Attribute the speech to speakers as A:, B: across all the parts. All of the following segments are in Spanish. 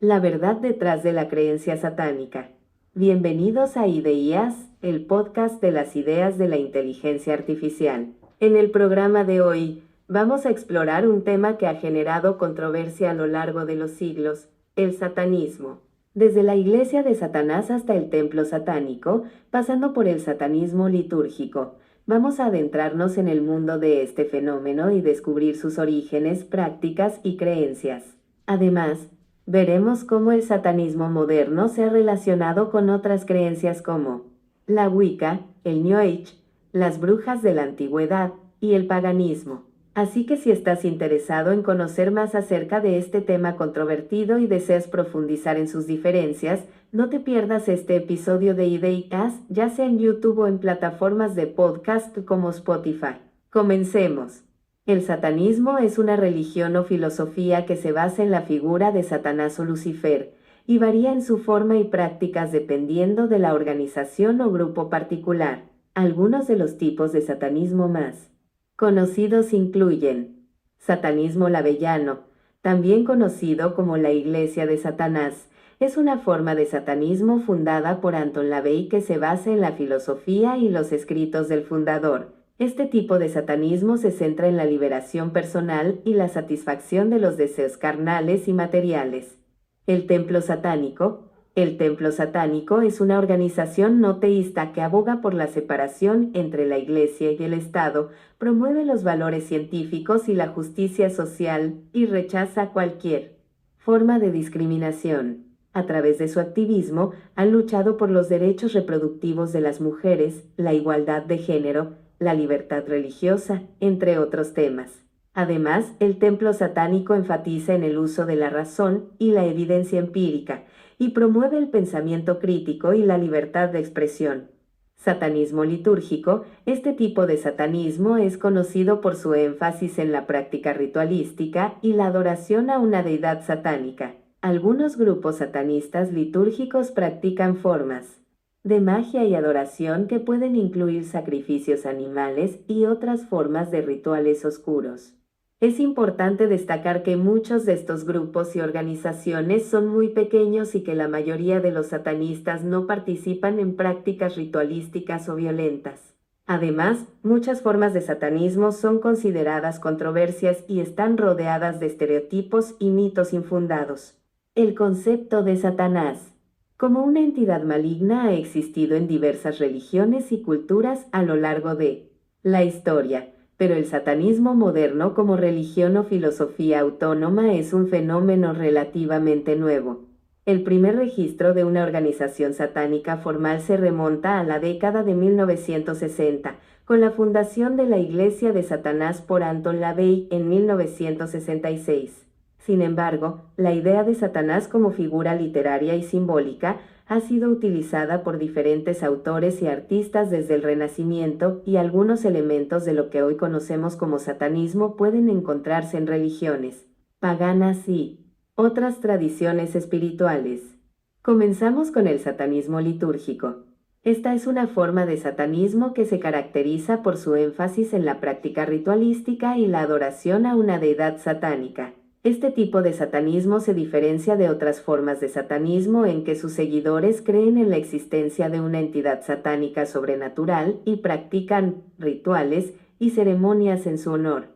A: La verdad detrás de la creencia satánica. Bienvenidos a IDEIAS, el podcast de las ideas de la inteligencia artificial. En el programa de hoy, vamos a explorar un tema que ha generado controversia a lo largo de los siglos, el satanismo. Desde la iglesia de Satanás hasta el templo satánico, pasando por el satanismo litúrgico, vamos a adentrarnos en el mundo de este fenómeno y descubrir sus orígenes, prácticas y creencias. Además, veremos cómo el satanismo moderno se ha relacionado con otras creencias como la Wicca, el New Age, las brujas de la antigüedad y el paganismo. Así que si estás interesado en conocer más acerca de este tema controvertido y deseas profundizar en sus diferencias, no te pierdas este episodio de IDEIAS, ya sea en YouTube o en plataformas de podcast como Spotify. Comencemos. El satanismo es una religión o filosofía que se basa en la figura de Satanás o Lucifer, y varía en su forma y prácticas dependiendo de la organización o grupo particular. Algunos de los tipos de satanismo más conocidos incluyen satanismo labellano, también conocido como la Iglesia de Satanás. Es una forma de satanismo fundada por Anton LaVey que se basa en la filosofía y los escritos del fundador. Este tipo de satanismo se centra en la liberación personal y la satisfacción de los deseos carnales y materiales. El templo satánico. El templo satánico es una organización no teísta que aboga por la separación entre la Iglesia y el Estado, promueve los valores científicos y la justicia social, y rechaza cualquier forma de discriminación. A través de su activismo, han luchado por los derechos reproductivos de las mujeres, la igualdad de género, la libertad religiosa, entre otros temas. Además, el templo satánico enfatiza en el uso de la razón y la evidencia empírica, y promueve el pensamiento crítico y la libertad de expresión. Satanismo litúrgico. Este tipo de satanismo es conocido por su énfasis en la práctica ritualística y la adoración a una deidad satánica. Algunos grupos satanistas litúrgicos practican formas de magia y adoración que pueden incluir sacrificios animales y otras formas de rituales oscuros. Es importante destacar que muchos de estos grupos y organizaciones son muy pequeños y que la mayoría de los satanistas no participan en prácticas ritualísticas o violentas. Además, muchas formas de satanismo son consideradas controversias y están rodeadas de estereotipos y mitos infundados. El concepto de Satanás como una entidad maligna ha existido en diversas religiones y culturas a lo largo de la historia, pero el satanismo moderno como religión o filosofía autónoma es un fenómeno relativamente nuevo. El primer registro de una organización satánica formal se remonta a la década de 1960, con la fundación de la Iglesia de Satanás por Anton LaVey en 1966. Sin embargo, la idea de Satanás como figura literaria y simbólica ha sido utilizada por diferentes autores y artistas desde el Renacimiento, y algunos elementos de lo que hoy conocemos como satanismo pueden encontrarse en religiones paganas y otras tradiciones espirituales. Comenzamos con el satanismo litúrgico. Esta es una forma de satanismo que se caracteriza por su énfasis en la práctica ritualística y la adoración a una deidad satánica. Este tipo de satanismo se diferencia de otras formas de satanismo en que sus seguidores creen en la existencia de una entidad satánica sobrenatural y practican rituales y ceremonias en su honor.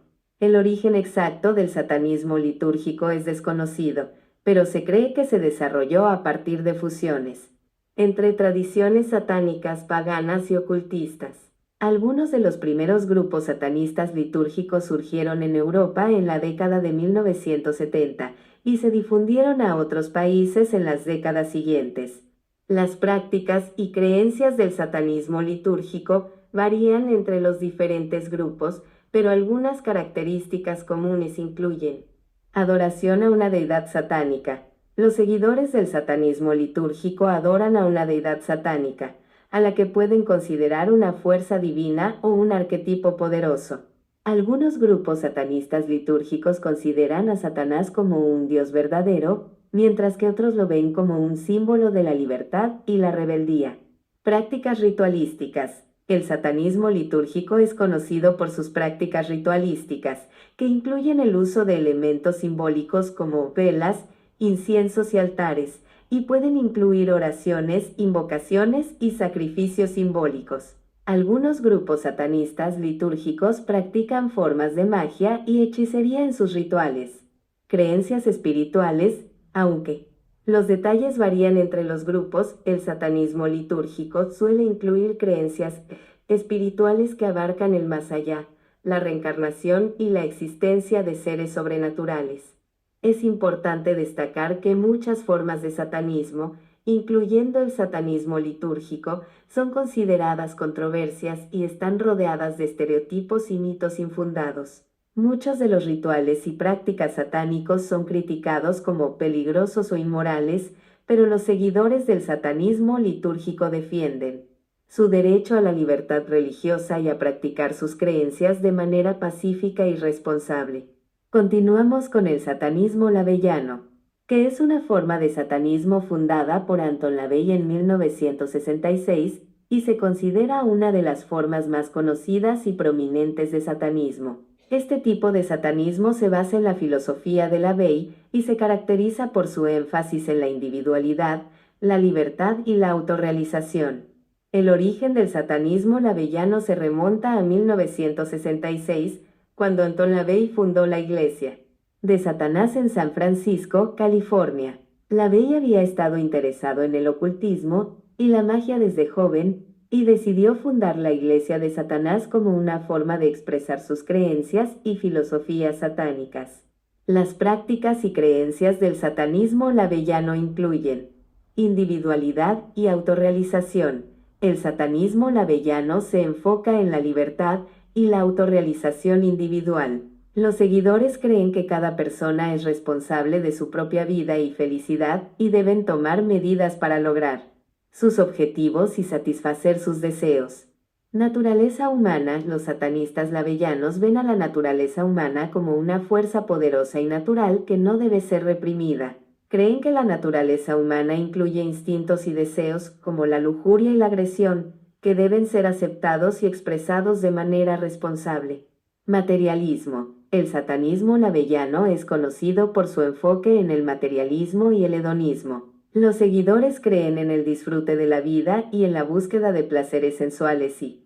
A: El origen exacto del satanismo litúrgico es desconocido, pero se cree que se desarrolló a partir de fusiones entre tradiciones satánicas paganas y ocultistas. Algunos de los primeros grupos satanistas litúrgicos surgieron en Europa en la década de 1970 y se difundieron a otros países en las décadas siguientes. Las prácticas y creencias del satanismo litúrgico varían entre los diferentes grupos, pero algunas características comunes incluyen adoración a una deidad satánica. Los seguidores del satanismo litúrgico adoran a una deidad satánica, a la que pueden considerar una fuerza divina o un arquetipo poderoso. Algunos grupos satanistas litúrgicos consideran a Satanás como un dios verdadero, mientras que otros lo ven como un símbolo de la libertad y la rebeldía. Prácticas ritualísticas. El satanismo litúrgico es conocido por sus prácticas ritualísticas, que incluyen el uso de elementos simbólicos como velas, inciensos y altares, y pueden incluir oraciones, invocaciones y sacrificios simbólicos. Algunos grupos satanistas litúrgicos practican formas de magia y hechicería en sus rituales. Creencias espirituales, aunque los detalles varían entre los grupos, el satanismo litúrgico suele incluir creencias espirituales que abarcan el más allá, la reencarnación y la existencia de seres sobrenaturales. Es importante destacar que muchas formas de satanismo, incluyendo el satanismo litúrgico, son consideradas controversias y están rodeadas de estereotipos y mitos infundados. Muchos de los rituales y prácticas satánicos son criticados como peligrosos o inmorales, pero los seguidores del satanismo litúrgico defienden su derecho a la libertad religiosa y a practicar sus creencias de manera pacífica y responsable. Continuamos con el satanismo lavellano, que es una forma de satanismo fundada por Anton LaVey en 1966 y se considera una de las formas más conocidas y prominentes de satanismo. Este tipo de satanismo se basa en la filosofía de LaVey y se caracteriza por su énfasis en la individualidad, la libertad y la autorrealización. El origen del satanismo lavellano se remonta a 1966, cuando Anton LaVey fundó la Iglesia de Satanás en San Francisco, California. LaVey había estado interesado en el ocultismo y la magia desde joven, y decidió fundar la Iglesia de Satanás como una forma de expresar sus creencias y filosofías satánicas. Las prácticas y creencias del satanismo lavellano incluyen individualidad y autorrealización. El satanismo lavellano se enfoca en la libertad y la autorrealización individual. Los seguidores creen que cada persona es responsable de su propia vida y felicidad y deben tomar medidas para lograr sus objetivos y satisfacer sus deseos. Naturaleza humana. Los satanistas lavellanos ven a la naturaleza humana como una fuerza poderosa y natural que no debe ser reprimida. Creen que la naturaleza humana incluye instintos y deseos, como la lujuria y la agresión, que deben ser aceptados y expresados de manera responsable. Materialismo. El satanismo lavellano es conocido por su enfoque en el materialismo y el hedonismo. Los seguidores creen en el disfrute de la vida y en la búsqueda de placeres sensuales y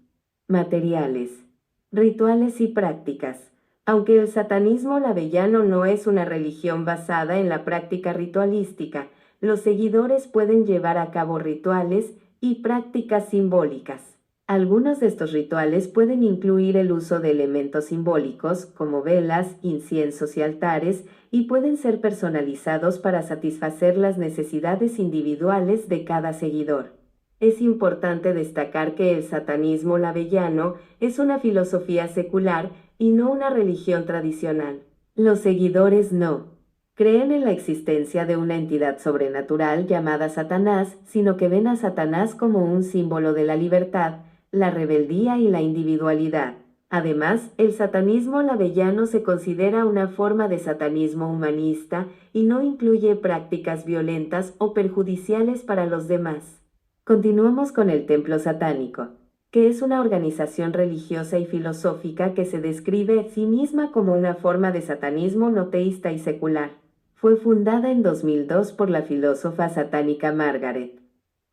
A: materiales. Rituales y prácticas. Aunque el satanismo lavellano no es una religión basada en la práctica ritualística, los seguidores pueden llevar a cabo rituales y prácticas simbólicas. Algunos de estos rituales pueden incluir el uso de elementos simbólicos, como velas, inciensos y altares, y pueden ser personalizados para satisfacer las necesidades individuales de cada seguidor. Es importante destacar que el satanismo lavellano es una filosofía secular y no una religión tradicional. Los seguidores no creen en la existencia de una entidad sobrenatural llamada Satanás, sino que ven a Satanás como un símbolo de la libertad, la rebeldía y la individualidad. Además, el satanismo lavellano se considera una forma de satanismo humanista y no incluye prácticas violentas o perjudiciales para los demás. Continuamos con el templo satánico, que es una organización religiosa y filosófica que se describe a sí misma como una forma de satanismo no teísta y secular. Fue fundada en 2002 por la filósofa satánica Margaret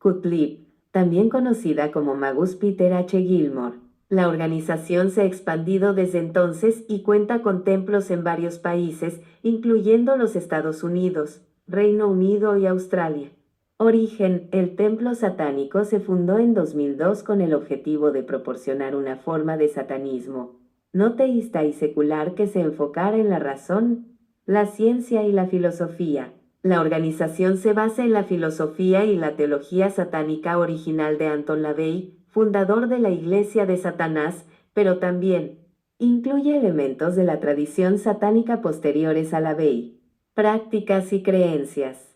A: Gottlieb, también conocida como Magus Peter H. Gilmore. La organización se ha expandido desde entonces y cuenta con templos en varios países, incluyendo los Estados Unidos, Reino Unido y Australia. Origen. El templo satánico se fundó en 2002 con el objetivo de proporcionar una forma de satanismo no teísta y secular que se enfocara en la razón, la ciencia y la filosofía. La organización se basa en la filosofía y la teología satánica original de Anton LaVey, fundador de la Iglesia de Satanás, pero también incluye elementos de la tradición satánica posteriores a LaVey. Prácticas y creencias.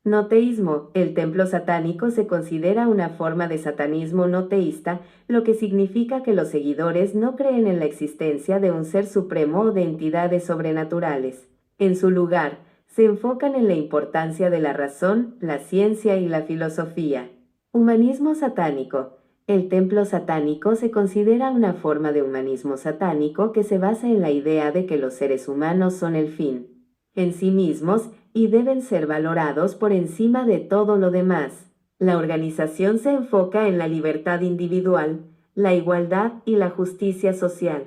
A: No teísmo. El templo satánico se considera una forma de satanismo no teísta, lo que significa que los seguidores no creen en la existencia de un ser supremo o de entidades sobrenaturales. En su lugar, se enfocan en la importancia de la razón, la ciencia y la filosofía. Humanismo satánico. El templo satánico se considera una forma de humanismo satánico que se basa en la idea de que los seres humanos son el fin en sí mismos y deben ser valorados por encima de todo lo demás. La organización se enfoca en la libertad individual, la igualdad y la justicia social.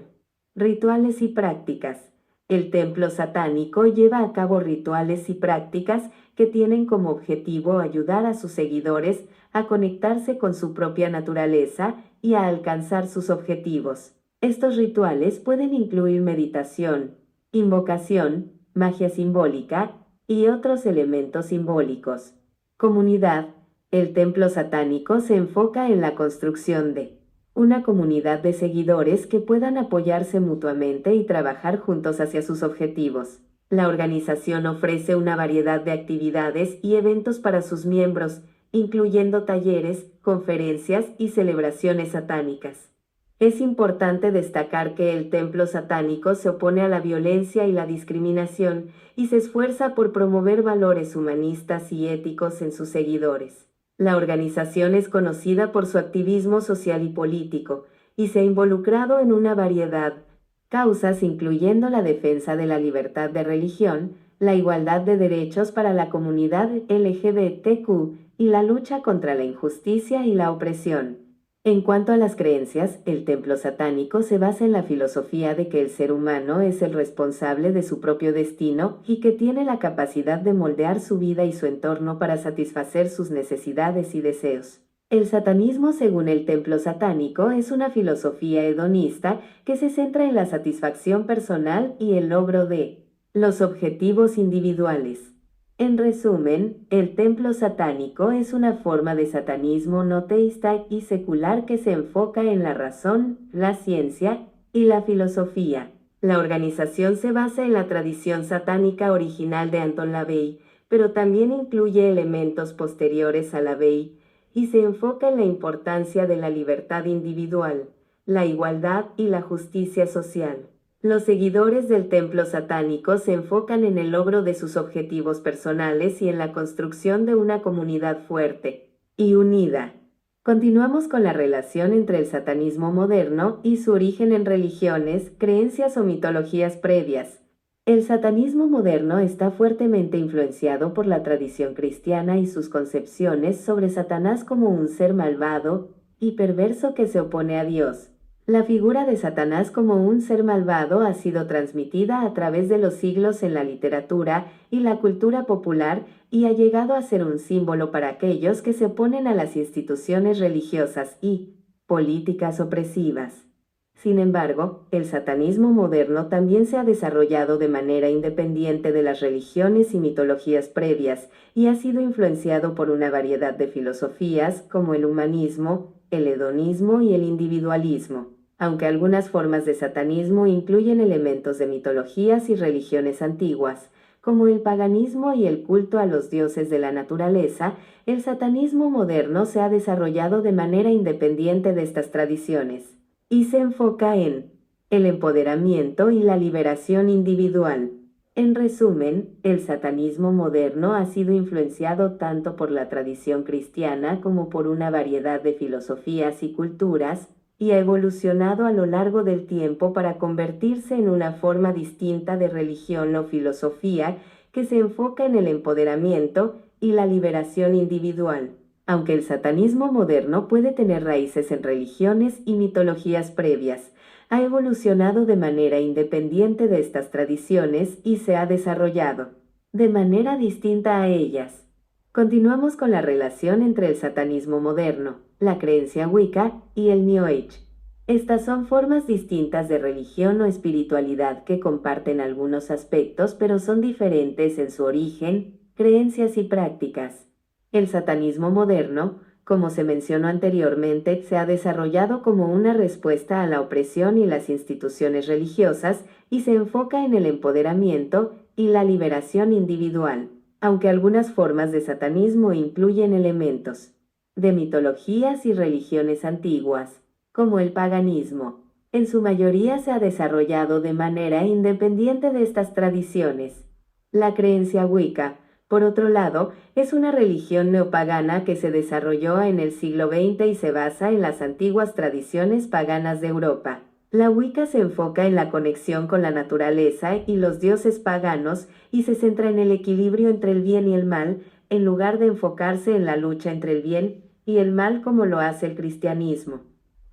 A: Rituales y prácticas. El templo satánico lleva a cabo rituales y prácticas que tienen como objetivo ayudar a sus seguidores a conectarse con su propia naturaleza y a alcanzar sus objetivos. Estos rituales pueden incluir meditación, invocación, magia simbólica y otros elementos simbólicos. Comunidad. El templo satánico se enfoca en la construcción de una comunidad de seguidores que puedan apoyarse mutuamente y trabajar juntos hacia sus objetivos. La organización ofrece una variedad de actividades y eventos para sus miembros, incluyendo talleres, conferencias y celebraciones satánicas. Es importante destacar que el templo satánico se opone a la violencia y la discriminación y se esfuerza por promover valores humanistas y éticos en sus seguidores. La organización es conocida por su activismo social y político, y se ha involucrado en una variedad de causas incluyendo la defensa de la libertad de religión, la igualdad de derechos para la comunidad LGBTQ y la lucha contra la injusticia y la opresión. En cuanto a las creencias, el templo satánico se basa en la filosofía de que el ser humano es el responsable de su propio destino y que tiene la capacidad de moldear su vida y su entorno para satisfacer sus necesidades y deseos. El satanismo, según el templo satánico, es una filosofía hedonista que se centra en la satisfacción personal y el logro de los objetivos individuales. En resumen, el templo satánico es una forma de satanismo no teísta y secular que se enfoca en la razón, la ciencia y la filosofía. La organización se basa en la tradición satánica original de Anton LaVey, pero también incluye elementos posteriores a LaVey y se enfoca en la importancia de la libertad individual, la igualdad y la justicia social. Los seguidores del templo satánico se enfocan en el logro de sus objetivos personales y en la construcción de una comunidad fuerte y unida. Continuamos con la relación entre el satanismo moderno y su origen en religiones, creencias o mitologías previas. El satanismo moderno está fuertemente influenciado por la tradición cristiana y sus concepciones sobre Satanás como un ser malvado y perverso que se opone a Dios. La figura de Satanás como un ser malvado ha sido transmitida a través de los siglos en la literatura y la cultura popular y ha llegado a ser un símbolo para aquellos que se oponen a las instituciones religiosas y políticas opresivas. Sin embargo, el satanismo moderno también se ha desarrollado de manera independiente de las religiones y mitologías previas y ha sido influenciado por una variedad de filosofías como el humanismo, el hedonismo y el individualismo. Aunque algunas formas de satanismo incluyen elementos de mitologías y religiones antiguas, como el paganismo y el culto a los dioses de la naturaleza, el satanismo moderno se ha desarrollado de manera independiente de estas tradiciones, y se enfoca en el empoderamiento y la liberación individual. En resumen, el satanismo moderno ha sido influenciado tanto por la tradición cristiana como por una variedad de filosofías y culturas, y ha evolucionado a lo largo del tiempo para convertirse en una forma distinta de religión o filosofía que se enfoca en el empoderamiento y la liberación individual. Aunque el satanismo moderno puede tener raíces en religiones y mitologías previas, ha evolucionado de manera independiente de estas tradiciones y se ha desarrollado de manera distinta a ellas. Continuamos con la relación entre el satanismo moderno, la creencia Wicca y el New Age. Estas son formas distintas de religión o espiritualidad que comparten algunos aspectos pero son diferentes en su origen, creencias y prácticas. El satanismo moderno, como se mencionó anteriormente, se ha desarrollado como una respuesta a la opresión y las instituciones religiosas y se enfoca en el empoderamiento y la liberación individual, aunque algunas formas de satanismo incluyen elementos de mitologías y religiones antiguas, como el paganismo. En su mayoría se ha desarrollado de manera independiente de estas tradiciones. La creencia Wicca, por otro lado, es una religión neopagana que se desarrolló en el siglo XX y se basa en las antiguas tradiciones paganas de Europa. La Wicca se enfoca en la conexión con la naturaleza y los dioses paganos y se centra en el equilibrio entre el bien y el mal, en lugar de enfocarse en la lucha entre el bien y el mal como lo hace el cristianismo.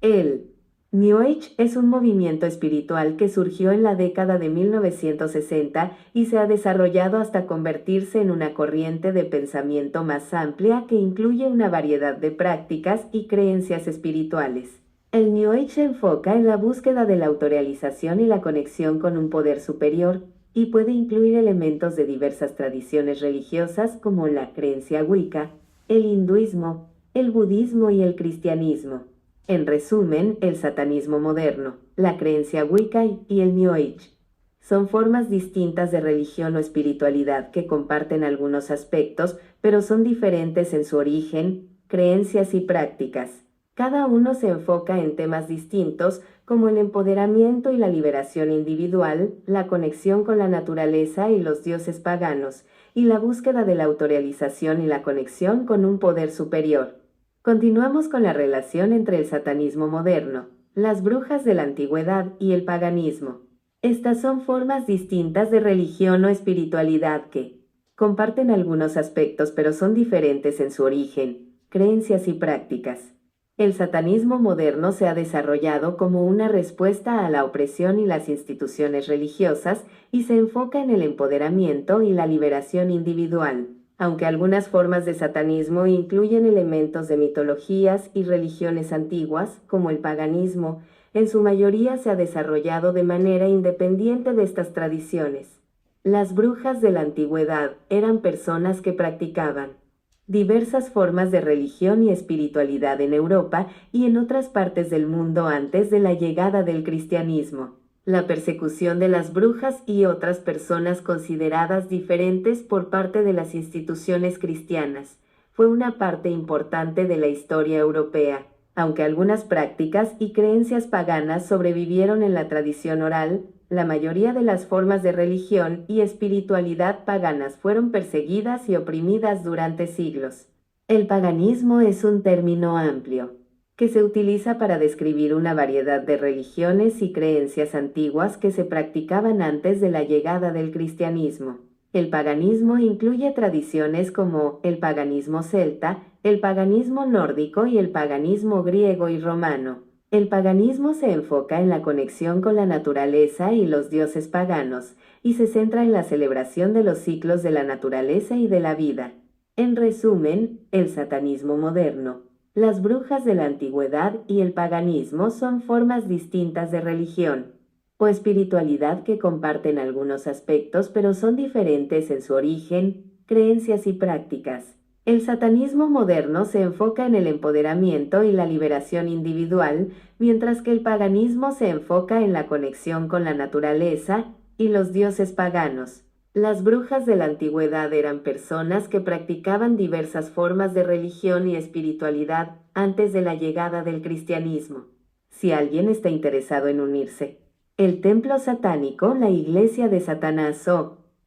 A: El New Age es un movimiento espiritual que surgió en la década de 1960 y se ha desarrollado hasta convertirse en una corriente de pensamiento más amplia que incluye una variedad de prácticas y creencias espirituales. El New Age se enfoca en la búsqueda de la autorrealización y la conexión con un poder superior, y puede incluir elementos de diversas tradiciones religiosas como la creencia Wicca, el hinduismo, el budismo y el cristianismo. En resumen, el satanismo moderno, la creencia Wicca y el New Age son formas distintas de religión o espiritualidad que comparten algunos aspectos, pero son diferentes en su origen, creencias y prácticas. Cada uno se enfoca en temas distintos como el empoderamiento y la liberación individual, la conexión con la naturaleza y los dioses paganos, y la búsqueda de la autorrealización y la conexión con un poder superior. Continuamos con la relación entre el satanismo moderno, las brujas de la antigüedad y el paganismo. Estas son formas distintas de religión o espiritualidad que comparten algunos aspectos pero son diferentes en su origen, creencias y prácticas. El satanismo moderno se ha desarrollado como una respuesta a la opresión y las instituciones religiosas y se enfoca en el empoderamiento y la liberación individual. Aunque algunas formas de satanismo incluyen elementos de mitologías y religiones antiguas, como el paganismo, en su mayoría se ha desarrollado de manera independiente de estas tradiciones. Las brujas de la antigüedad eran personas que practicaban diversas formas de religión y espiritualidad en Europa y en otras partes del mundo antes de la llegada del cristianismo. La persecución de las brujas y otras personas consideradas diferentes por parte de las instituciones cristianas fue una parte importante de la historia europea, aunque algunas prácticas y creencias paganas sobrevivieron en la tradición oral. La mayoría de las formas de religión y espiritualidad paganas fueron perseguidas y oprimidas durante siglos. El paganismo es un término amplio que se utiliza para describir una variedad de religiones y creencias antiguas que se practicaban antes de la llegada del cristianismo. El paganismo incluye tradiciones como el paganismo celta, el paganismo nórdico y el paganismo griego y romano. El paganismo se enfoca en la conexión con la naturaleza y los dioses paganos, y se centra en la celebración de los ciclos de la naturaleza y de la vida. En resumen, el satanismo moderno, las brujas de la antigüedad y el paganismo son formas distintas de religión o espiritualidad que comparten algunos aspectos pero son diferentes en su origen, creencias y prácticas. El satanismo moderno se enfoca en el empoderamiento y la liberación individual, mientras que el paganismo se enfoca en la conexión con la naturaleza y los dioses paganos. Las brujas de la antigüedad eran personas que practicaban diversas formas de religión y espiritualidad antes de la llegada del cristianismo. Si alguien está interesado en unirse, el templo satánico, la iglesia de Satanás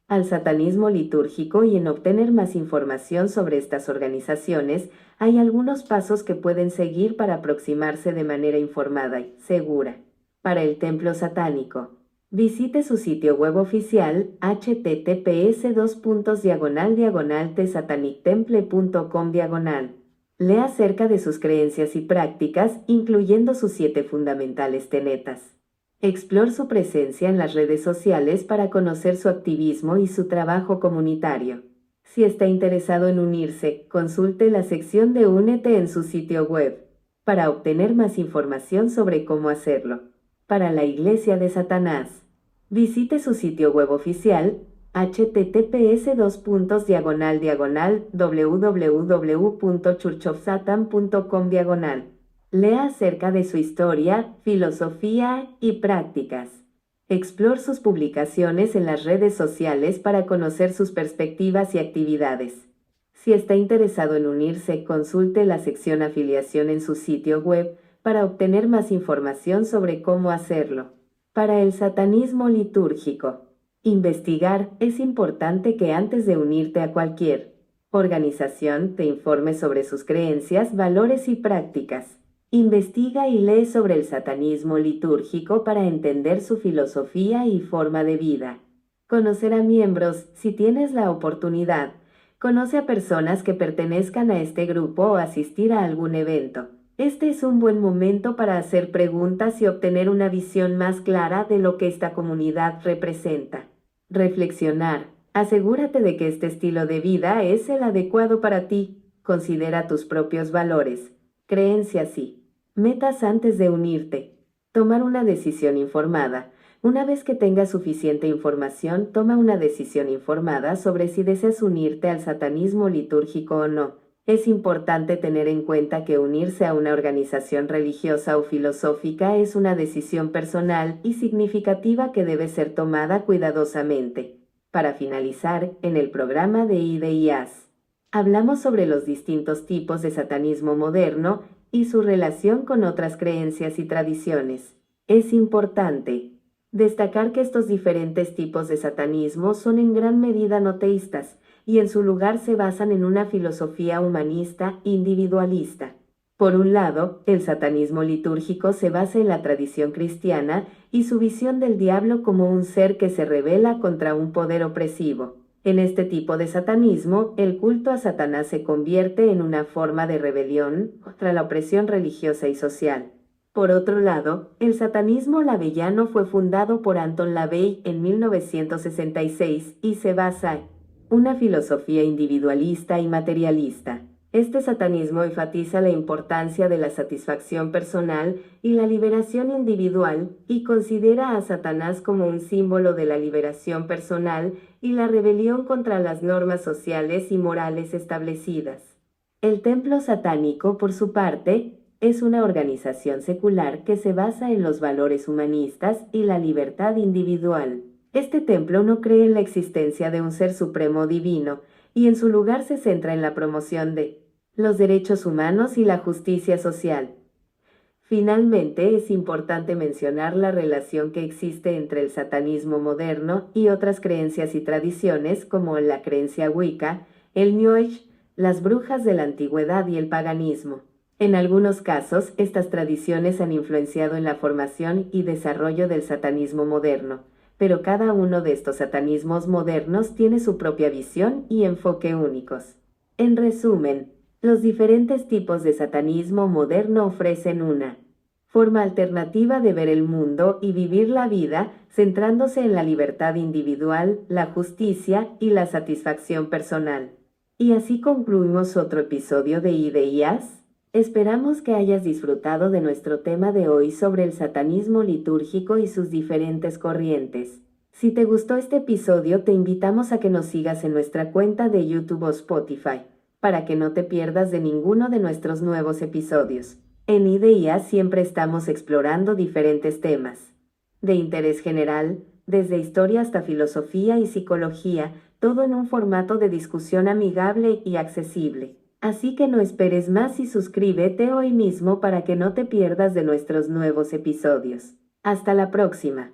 A: al satanismo litúrgico y en obtener más información sobre estas organizaciones, hay algunos pasos que pueden seguir para aproximarse de manera informada y segura. Para el templo satánico, visite su sitio web oficial https://tsatanictemple.com/. Lea acerca de sus creencias y prácticas, incluyendo sus 7 fundamentales tenetas. Explore su presencia en las redes sociales para conocer su activismo y su trabajo comunitario. Si está interesado en unirse, consulte la sección de Únete en su sitio web para obtener más información sobre cómo hacerlo. Para la Iglesia de Satanás, visite su sitio web oficial https://www.churchofsatan.com/. Lea acerca de su historia, filosofía y prácticas. Explore sus publicaciones en las redes sociales para conocer sus perspectivas y actividades. Si está interesado en unirse, consulte la sección Afiliación en su sitio web para obtener más información sobre cómo hacerlo. Para el satanismo litúrgico, investigar. Es importante que antes de unirte a cualquier organización te informes sobre sus creencias, valores y prácticas. Investiga y lee sobre el satanismo litúrgico para entender su filosofía y forma de vida. Conocer a miembros, si tienes la oportunidad. Conoce a personas que pertenezcan a este grupo o asistir a algún evento. Este es un buen momento para hacer preguntas y obtener una visión más clara de lo que esta comunidad representa. Reflexionar. Asegúrate de que este estilo de vida es el adecuado para ti. Considera tus propios valores, creencias y metas antes de unirte. Tomar una decisión informada. Una vez que tengas suficiente información, toma una decisión informada sobre si deseas unirte al satanismo litúrgico o no. Es importante tener en cuenta que unirse a una organización religiosa o filosófica es una decisión personal y significativa que debe ser tomada cuidadosamente. Para finalizar, en el programa de IDEAS, hablamos sobre los distintos tipos de satanismo moderno y su relación con otras creencias y tradiciones. Es importante destacar que estos diferentes tipos de satanismo son en gran medida no teístas, y en su lugar se basan en una filosofía humanista individualista. Por un lado, el satanismo litúrgico se basa en la tradición cristiana y su visión del diablo como un ser que se rebela contra un poder opresivo. En este tipo de satanismo, el culto a Satanás se convierte en una forma de rebelión contra la opresión religiosa y social. Por otro lado, el satanismo laveyano fue fundado por Anton LaVey en 1966 y se basa en una filosofía individualista y materialista. Este satanismo enfatiza la importancia de la satisfacción personal y la liberación individual y considera a Satanás como un símbolo de la liberación personal y la rebelión contra las normas sociales y morales establecidas. El templo satánico, por su parte, es una organización secular que se basa en los valores humanistas y la libertad individual. Este templo no cree en la existencia de un ser supremo divino, y en su lugar se centra en la promoción de los derechos humanos y la justicia social. Finalmente, es importante mencionar la relación que existe entre el satanismo moderno y otras creencias y tradiciones como la creencia Wicca, el New Age, las brujas de la antigüedad y el paganismo. En algunos casos, estas tradiciones han influenciado en la formación y desarrollo del satanismo moderno, pero cada uno de estos satanismos modernos tiene su propia visión y enfoque únicos. En resumen, los diferentes tipos de satanismo moderno ofrecen una forma alternativa de ver el mundo y vivir la vida, centrándose en la libertad individual, la justicia y la satisfacción personal. Y así concluimos otro episodio de IDEAS. Esperamos que hayas disfrutado de nuestro tema de hoy sobre el satanismo litúrgico y sus diferentes corrientes. Si te gustó este episodio, te invitamos a que nos sigas en nuestra cuenta de YouTube o Spotify, para que no te pierdas de ninguno de nuestros nuevos episodios. En IDEAS siempre estamos explorando diferentes temas de interés general, desde historia hasta filosofía y psicología, todo en un formato de discusión amigable y accesible. Así que no esperes más y suscríbete hoy mismo para que no te pierdas de nuestros nuevos episodios. Hasta la próxima.